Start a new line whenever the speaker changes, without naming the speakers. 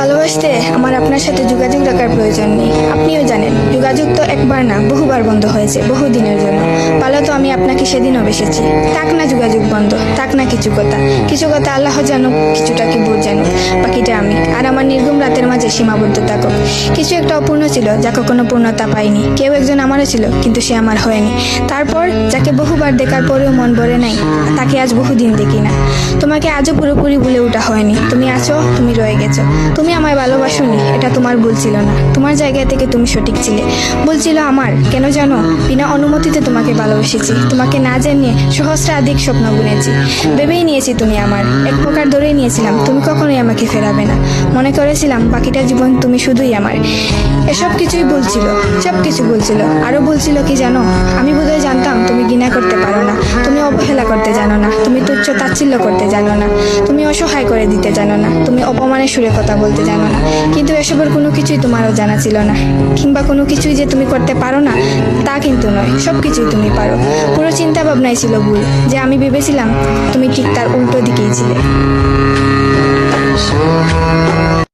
ভালোবাসতে আমার আপনার সাথে যোগাযোগ রাখার প্রয়োজন নেই। আপনিও জানেন যোগাযোগ তো একবার না বহুবার বন্ধ হয়েছে, বহুদিনের জন্য। পালো তো আমি আপনাকে সেদিনও বেসেছি। থাক না যোগাযোগ বন্ধ, থাক না কিছু কথা আল্লাহ জানুক, কিছুটা কি বোধ জানুক, বাকিটা আমি। আর আমার নির্গম রাতের মাঝে সীমাবদ্ধ থাকুক। কিছু একটা অপূর্ণ ছিল যা কখনো পূর্ণতা পায়নি। কেউ একজন আমারও ছিল, কিন্তু সে আমার হয়নি। তারপর যাকে বহুবার দেখার পরেও মন ভরে নাই, তাকে আজ বহুদিন দেখি না। তোমাকে আজও পুরোপুরি ভুলে ওঠা হয়নি। তুমি আছো, তুমি রয়ে গেছো। তুমি আমায় ভালোবাসোনি, এটা তোমার ভুল ছিল না। তোমার জায়গা থেকে তুমি সঠিক ছিলে। ভুল ছিল আমার। কেন জানো? বিনা অনুমতিতে তোমাকে ভালোবেসেছি। তোমাকে না জানিয়ে সহস্রাধিক স্বপ্ন বুনেছি। ভেবেই নিয়েছি তুমি আমার, এক প্রকার ধরেই নিয়েছিলাম তুমি কখনোই আমাকে ফেরাবে না। মনে করেছিলাম বাকিটা জীবন তুমি শুধুই আমার। এসব কিছুই ভুল ছিল, সব কিছু ভুল ছিল। আরো ভুল ছিল কি জানো? আমি বোধহয় জানতাম তুমি ঘৃণা করতে পারো না, তুমি অবহেলা করতে জানো না, তুমি তুচ্ছ তাচ্ছিল্য করতে জানো না, তুমি অসহায় করে দিতে জানো না, তুমি অপমানের সুরে কথা বলতে জানো না। কিন্তু এসবের কোনো কিছুই তোমারও জানা ছিল না, কিংবা কোনো কিছুই যে তুমি করতে পারো না তা কিন্তু নয়। সব কিছুই তুমি পারো। পুরো চিন্তা ভাবনাই ছিল ভুল, যে আমি ভেবেছিলাম তুমি ঠিক তার উল্টো দিকেই ছিলে।